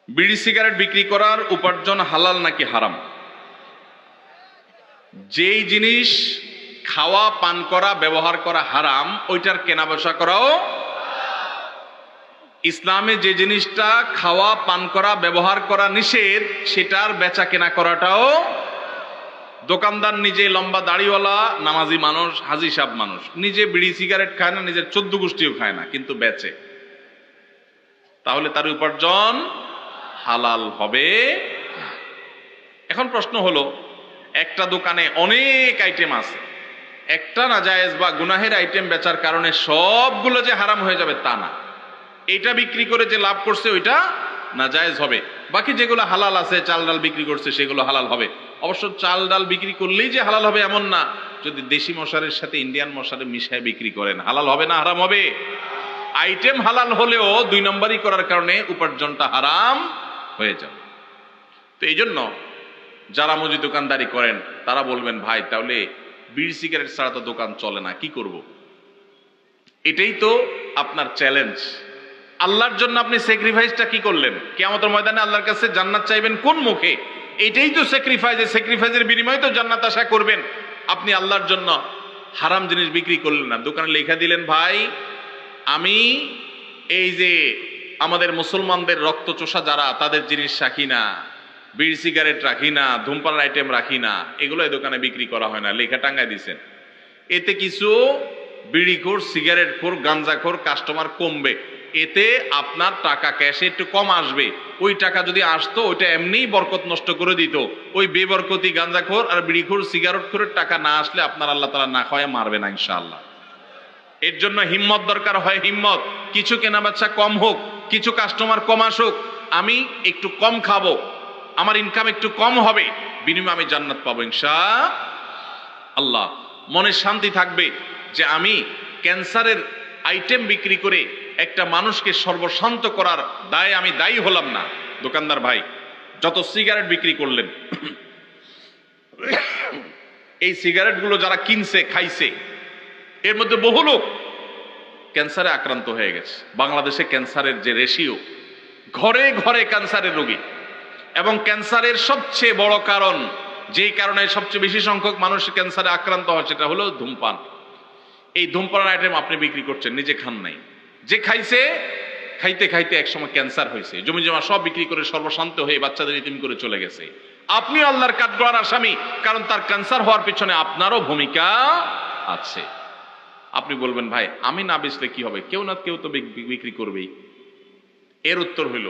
বিড়ি সিগারেট বিক্রি করার উপার্জন হালাল নাকি হারাম? যেই জিনিস খাওয়া, পান করা, ব্যবহার করা হারাম, ওইটার কেনা বেচা করাও। ইসলামে যে জিনিসটা খাওয়া, পান করা, ব্যবহার করা নিষেধ, সেটার বেচা কেনা করাটাও। দোকানদার নিজে লম্বা দাড়িওয়ালা নামাজি মানুষ, হাজি সাহেব মানুষ, নিজে বিড়ি সিগারেট খায় না, নিজের 14 গোষ্ঠীও খায় না, কিন্তু বেচে, তাহলে তার উপার্জন হালাল হবে। এখন প্রশ্ন হলো, একটা দোকানে অনেক আইটেম আছে, একটা নাজায়েজ বা গুনাহের আইটেম বেচার কারণে সবগুলো যে হারাম হয়ে যাবে তা না। এটা বিক্রি করে যে লাভ করছে ওইটা নাজায়েজ হবে, বাকি যেগুলো হালাল আছে, চাল ডাল বিক্রি করছে সেগুলো হালাল হবে। অবশ্য চাল ডাল বিক্রি করলেই যে হালাল হবে এমন না, যদি দেশি মশারের সাথে ইন্ডিয়ান মশারে মিশায় বিক্রি করেন হালাল হবে না হারাম হবে? আইটেম হালাল হলেও 2 নম্বরই করার কারণে উপার্জনটা হারাম হয়ে যাবে। তো এই জন্য যারা মুদি দোকানদারি করেন তারা বলবেন, ভাই তাহলে বিড়ি সিগারেট ছাড়া তো দোকান চলে না, কি করব? এটাই তো আপনার চ্যালেঞ্জ। আল্লাহর জন্য আপনি স্যাক্রিফাইসটা কি করলেন? কিয়ামতের ময়দানে আল্লাহর কাছে জান্নাত চাইবেন কোন মুখে? এটাই তো স্যাক্রিফাইস। এই স্যাক্রিফাইসের বিনিময়ে তো জান্নাত আশা করবেন। আপনি আল্লাহর জন্য হারাম জিনিস বিক্রি করলেন না, দোকানে লেখা দিলেন, ভাই আমি এই যে আমাদের মুসলমানদের রক্ত চোষা যারা, তাদের জিনিস রাখি না, বিড়ি সিগারেট রাখি না, ধূমপানের আইটেম রাখি না, এগুলো এই দোকানে বিক্রি করা হয় না, লেখা টাঙ্গায় দিছেন। এতে কিছু বিড়িখোর, সিগারেটখোর, গাঞ্জাখোর কাস্টমার কমবে, এতে আপনার টাকা ক্যাশে একটু কম আসবে। ওই টাকা যদি আসতো ওইটা এমনিই বরকত নষ্ট করে দিত। ওই বেবরকতি গাঞ্জাখোর আর বিড়িখোর, সিগারেটখোরের টাকা না আসলে আপনার আল্লাহ তাআলা না খাওয়ায় মারবে না ইনশাআল্লাহ। এর জন্য হিম্মত দরকার হয়, হিম্মত। কিছু কেনাবেচা কম হোক, কিছু কাস্টমার কম আসুক, আমি একটু কম খাবো, আমার ইনকাম একটু কম হবে, বিনিময়ে আমি জান্নাত পাবো ইনশাআল্লাহ। মনে শান্তি থাকবে যে আমি ক্যান্সারের আইটেম বিক্রি করে একটা মানুষকে সর্বশান্ত করার দায়ে আমি দায়ী হলাম না। দোকানদার ভাই যত সিগারেট বিক্রি করলেন, এই সিগারেটগুলো যারা কিনছে, খাইছে, এর মধ্যে বহু লোক ক্যান্সারে আক্রান্ত হয়ে গেছে। বাংলাদেশে ক্যান্সারের যে রেশিও, ঘরে ঘরে ক্যান্সারের রোগী, এবং ক্যান্সারের সবচেয়ে বড় কারণ, যেই কারণে সবচেয়ে বেশি সংখ্যক মানুষ ক্যান্সারে আক্রান্ত হয়, সেটা হলো ধূমপান। এই ধূমপানের আইটেম আপনি বিক্রি করছেন, নিজে খান নাই, যে খাইছে, খাইতে খাইতে একসময় ক্যান্সার হয়েছে, জমি জমা সব বিক্রি করে সর্বশান্ত হয়ে বাচ্চাদের ইতিম করে চলে গেছে। আপনি আল্লাহর কাঠগড়ার আসামি, কারণ তার ক্যান্সার হওয়ার পিছনে আপনারও ভূমিকা আছে। আপনি বলবেন, ভাই আমি না বেচলে কি হবে? কেউ না কেউ তো বিক্রি করবেই। এর উত্তর হইল,